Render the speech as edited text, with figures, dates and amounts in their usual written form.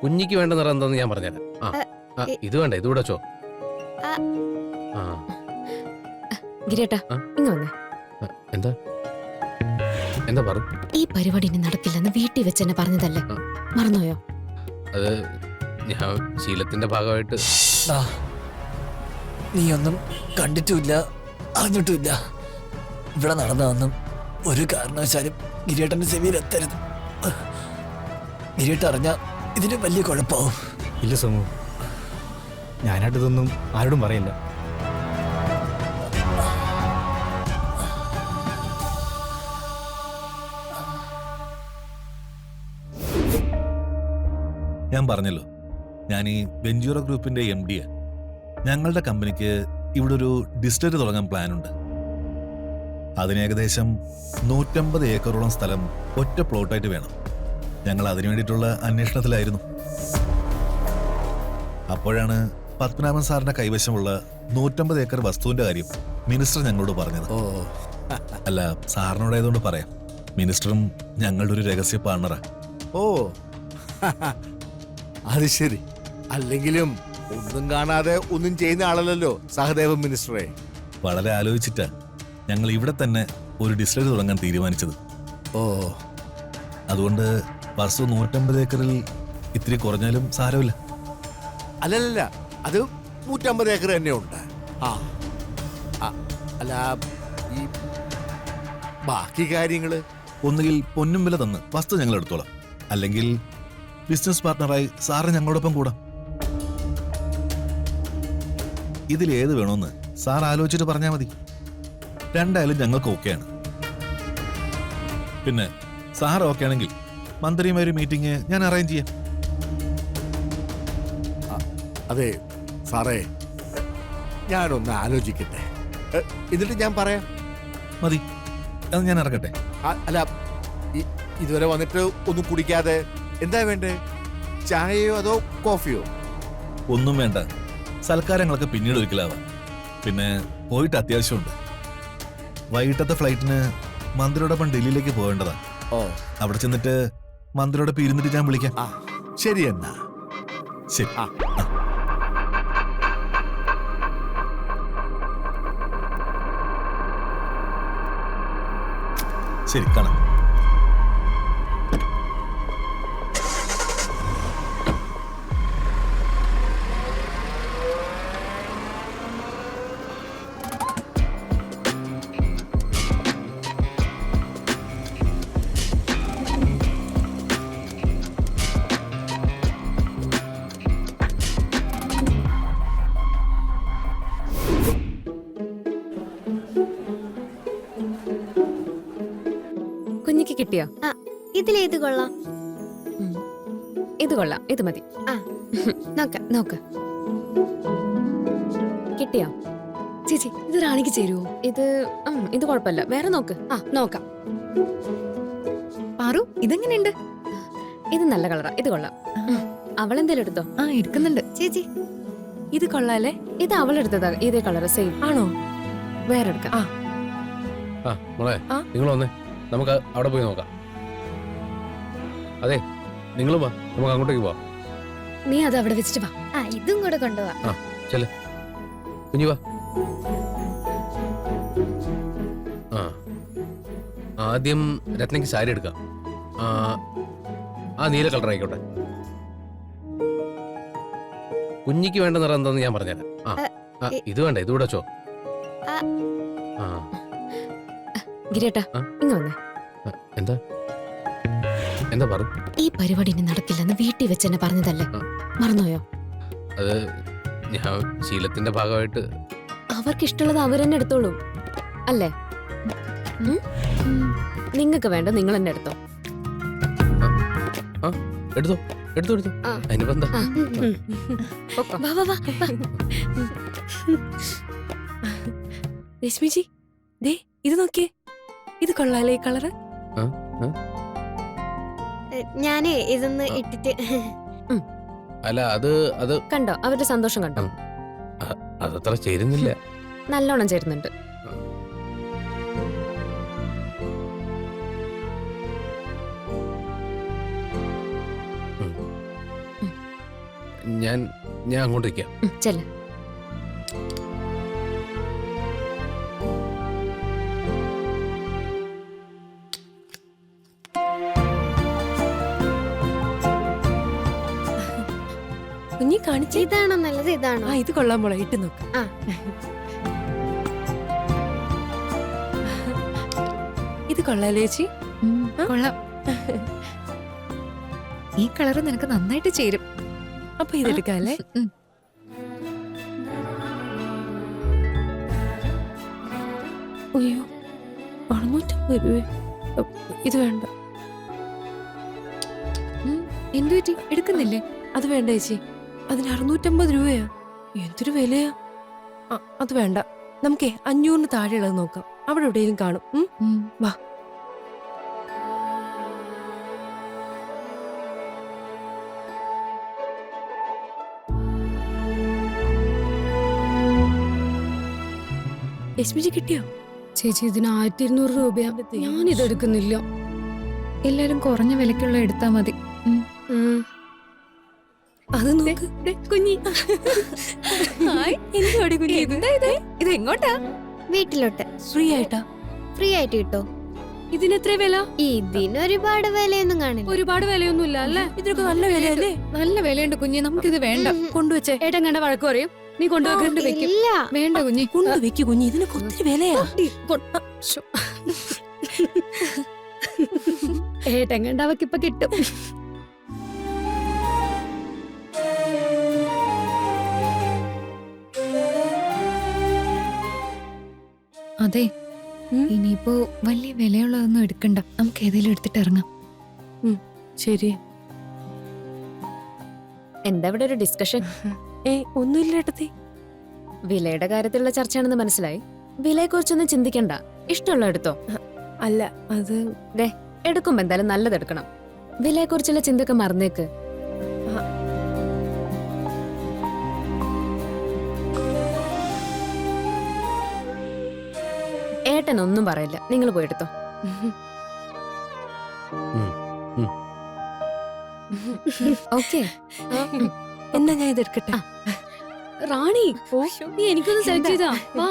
കുഞ്ഞിക്ക് വേണ്ട നിറം എന്താന്ന് ഞാൻ പറഞ്ഞുതരാം. ഇത് വേണ്ട, ഇതുകൂടെ വെച്ചോ. ഗിരിയേട്ടാ, ഇങ്ങ് വന്നേ. എന്താ എന്താ പറ? ഈ പരിപാടി ഇനി നടക്കില്ലെന്ന് വീട്ടിൽ വെച്ച് തന്നെ പറഞ്ഞതല്ലേ, മറന്നുപോയോ? അത് ഞാൻ ശീലത്തിന്റെ ഭാഗമായിട്ട്. നീയൊന്നും കണ്ടിട്ടുമില്ല അറിഞ്ഞിട്ടുമില്ല. ഇവിടെ നടന്നതൊന്നും ഒരു കാരണവശാലും ഗിരിയേട്ടന്റെ ചെവിയിൽ എത്തരുത്. ഗിരിയേട്ട അറിഞ്ഞ ഇതിന് വലിയ കുഴപ്പമാവും. ഇല്ല സമൂ, ഞാനായിട്ട് ഇതൊന്നും ആരോടും പറയില്ല. ഞാൻ പറഞ്ഞല്ലോ, ഞാൻ ഈ വെഞ്ചൂറ ഗ്രൂപ്പിന്റെ MD. ഞങ്ങളുടെ കമ്പനിക്ക് ഇവിടെ ഒരു ഡിസ്റ്റിലറി തുടങ്ങാൻ പ്ലാനുണ്ട്. അതിന് ഏകദേശം 150 ഏക്കറോളം സ്ഥലം ഒറ്റ പ്ലോട്ടായിട്ട് വേണം. ഞങ്ങൾ അതിനു വേണ്ടിയിട്ടുള്ള അന്വേഷണത്തിലായിരുന്നു. അപ്പോഴാണ് പത്മനാഭൻ സാറിന്റെ കൈവശമുള്ള 150 ഏക്കർ വസ്തുവിന്റെ കാര്യം മിനിസ്റ്റർ ഞങ്ങളോട് പറഞ്ഞത്. അല്ല, സാറിനോടായതുകൊണ്ട് പറയാം, മിനിസ്റ്ററും ഞങ്ങളുടെ ഒരു രഹസ്യ പാർട്ണറാ. ഓ അത് ശരി. അല്ലെങ്കിലും ഒന്നും കാണാതെ ഒന്നും ചെയ്യുന്ന ആളല്ലല്ലോ സഹദേവൻ മിനിസ്റ്ററെ. വളരെ ആലോചിച്ചിട്ടാ ഞങ്ങൾ ഇവിടെ തന്നെ ഒരു ഡിസ്റ്റിലറി തുടങ്ങാൻ തീരുമാനിച്ചത്. ഓ, അതുകൊണ്ട് വസ്തു 150 ഏക്കറിൽ ഇത്തിരി കുറഞ്ഞാലും സാരമില്ല. അല്ലല്ല, അത് 150 ഏക്കർ തന്നെ ഉണ്ട്. അല്ല, ഈ ബാക്കി കാര്യങ്ങള് ഒന്നുകിൽ പൊന്നും വില തന്ന് വസ്തു ഞങ്ങൾ എടുത്തോളാം, അല്ലെങ്കിൽ ബിസിനസ് പാർട്ണറായി സാറ് ഞങ്ങളോടൊപ്പം കൂടാം. ഇതിലേത് വേണമെന്ന് സാർ ആലോചിച്ചിട്ട് പറഞ്ഞാൽ മതി. രണ്ടായാലും ഞങ്ങൾക്ക് ഓക്കെയാണ്. പിന്നെ സാർ ഓക്കെ ആണെങ്കിൽ മന്ത്രിയുമായി ഒരു മീറ്റിംഗ് ഞാൻ അറേഞ്ച് ചെയ്യാം. അതെ സാറേ, ഞാനൊന്ന് ആലോചിക്കട്ടെ, എന്നിട്ട് ഞാൻ പറയാം. മതി, അത് ഞാൻ ഇറക്കട്ടെ. അല്ല, ഇതുവരെ വന്നിട്ട് ഒന്നും കുടിക്കാതെ എന്താ വേണ്ടേ? ചായയോ അതോ കോഫിയോ? ഒന്നും വേണ്ട, സൽക്കാരങ്ങളൊക്കെ പിന്നീട് ഒരിക്കലാവാം. പിന്നെ പോയിട്ട് അത്യാവശ്യമുണ്ട്. വൈകിട്ടത്തെ ഫ്ലൈറ്റിന് മന്ത്രിയോടൊപ്പം ഡൽഹിയിലേക്ക് പോകേണ്ടതാ. ഓ, അവിടെ ചെന്നിട്ട് മന്ത്രിയോടൊപ്പം ഇരുന്നിട്ട് ഞാൻ വിളിക്കാം. ശരി എന്നാ. ശരി. ശരി, കാണാം. കുഞ്ഞിക്ക് കിട്ടിയോ? ഇതിലേത് കൊള്ളാം? ഇത് കൊള്ളാം, ഇത് മതി. നോക്ക്. കിട്ടിയോ ചേച്ചി, ഇത് റാണിക്ക് ചേരുവോ? ഇത് കുഴപ്പമില്ല, വേറെ നോക്ക്. നോക്കാം. പാറു, ഇതെങ്ങനെയുണ്ട്? ഇത് നല്ല കളറാ, ഇത് കൊള്ളാം. അവളെന്തേലും എടുത്തോ? എടുക്കുന്നുണ്ട് ചേച്ചി. ഇത് കൊള്ളാല്ലേ? ഇത് അവളെടുത്തതാ, ഇതേ കളറ് സെയിം ആണോ? വേറെ എടുക്കാം. മോളെ, നിങ്ങൾ വന്നേ, നമുക്ക് അവിടെ പോയി നോക്കാം. അതെ, നിങ്ങളും വാ, നമുക്ക് അങ്ങോട്ടേക്ക് പോവാം. നീ അത് അവിടെ വെച്ചിട്ട് വാ. ഇതും കൂടെ കൊണ്ടുപോവാ. ചെല് കുഞ്ഞു വാ. ആദ്യം രത്നയ്ക്ക് സാരി എടുക്കാം. നീല കളർ ആയിക്കോട്ടെ. കുഞ്ഞിക്ക് വേണ്ട നിറം എന്താന്ന് ഞാൻ പറഞ്ഞുതരാം. ഇത് വേണ്ട, ഇതുകൂടെ വെച്ചോ. ഗിരിയേട്ടാ, ഇങ്ങ് വന്നേ. എന്താ എന്താ പറ? ഈ പരിപാടി ഇനി നടക്കില്ലെന്ന് വീട്ടിൽ വെച്ച് തന്നെ പറഞ്ഞതല്ലേ, മറന്നുപോയോ? അത് ഞാൻ ശീലത്തിന്റെ ഭാഗമായിട്ട്. അവർക്ക് ഇഷ്ടമുള്ളത് അവർ തന്നെ എടുത്തോളൂ, അല്ലേ? നിങ്ങൾക്ക് വേണ്ട നിങ്ങൾ തന്നെ എടുത്തോ. എടുത്തോ. അതിനിപ്പെന്താ? രശ്മിജി, ദേ ഇത് നോക്കിയേ, ഇത് കൊള്ളാലേ ഈ കളറ്? ഞാനേ ഇതൊന്ന് ഇട്ടിട്ട്. അല്ല, അത് കണ്ടോ, അവരുടെ സന്തോഷം കണ്ടോ? അതത്ര ചേരുന്നില്ല. നല്ലോണം ചേരുന്നുണ്ട്. ഞാൻ അങ്ങോട്ടേക്കാം. ചെല്ല. കുഞ്ഞി കാണിച്ചേ. ഇതാണോ നല്ലത്? ഇതാണോ? ആ ഇത് കൊള്ളാൻ മോളെ, ഇട്ട് നോക്ക്. ആ. ഇത് കൊള്ളാലോ ചേച്ചി. കൊള്ളാം. ഈ കളറ് നിനക്ക് നന്നായിട്ട് ചേരും. അപ്പൊ ഇതെടുക്കാല്ലേ? അയ്യോ 650 രൂപ. ഇത് വേണ്ട. എന്തു പറ്റി? എടുക്കുന്നില്ലേ? അത് വേണ്ട ചേച്ചി, അതിന് 650 രൂപയാ. എന്തൊരു വിലയാ. അത് വേണ്ട. നമുക്കേ 500 താഴെയുള്ളത് നോക്കാം. അവിടെ എവിടെയെങ്കിലും കാണും. വാ. യശ്മിജി കിട്ടിയോ? ചേച്ചി ഇതിന് 1200 രൂപയാ. ഞാനിത് എടുക്കുന്നില്ല. എല്ലാരും കുറഞ്ഞ വിലക്കുള്ള എടുത്താ മതി. അത് നോക്ക് കുഞ്ഞി. എന്തുവാടി കുഞ്ഞി ഇത്? ഇത് എങ്ങോട്ടാ? വീട്ടിലോട്ട് ഫ്രീ ആയിട്ടാ? ഫ്രീ ആയിട്ട് കിട്ടോ? ഇതിനെത്ര വില? ഇതിനൊരുപാട് വിലയൊന്നും കാണില്ല. ഒരുപാട് വിലയൊന്നും ഇല്ല അല്ലേ? ഇതിനൊക്കെ നല്ല വിലയല്ലേ? നല്ല വിലയുണ്ട് കുഞ്ഞി, നമുക്കിത് വേണ്ട. കൊണ്ടുവച്ചേ. ഏട്ടൻ കണ്ട വഴക്ക് പറയും. നീ കൊണ്ടുവെക്കണ്ട് വെക്കും. ഇല്ല. വേണ്ട കുഞ്ഞി. കൊണ്ടുവെക്കു കുഞ്ഞി, ഇതിനൊക്കെ ഒത്തിരി വിലയാ. ഏട്ടൻ കണ്ട അവക്കിപ്പൊ കിട്ടും. അതെ, ഇനിയിപ്പോ വലിയ വിലയുള്ളതൊന്നും എടുക്കണ്ട. നമുക്ക് ഏതെങ്കിലും എടുത്തിട്ട് ഇറങ്ങാം. ശരി. എന്താ ഇവിടെ ഒരു ഡിസ്കഷൻ? ഒന്നുമില്ല ഏട്ടത്തി. വിലയുടെ കാര്യത്തിലുള്ള ചർച്ചയാണെന്ന് മനസ്സിലായി. വിലയെക്കുറിച്ചൊന്നും ചിന്തിക്കണ്ട. ഇഷ്ടമുള്ള എടുത്തോ. അല്ല അത് എടുക്കുമ്പോ എന്തായാലും നല്ലത് എടുക്കണം. വിലയെക്കുറിച്ചുള്ള ചിന്തയൊക്കെ മറന്നേക്ക്. ഏട്ടൻ ഒന്നും പറയില്ല, നിങ്ങൾ പോയെടുത്തോ. ഓക്കെ. എന്നാ ഞാൻ ഇതെടുക്കട്ടെ. റാണി, നീ എനിക്കൊന്ന് സെലക്ട് ചെയ്താ. വാ.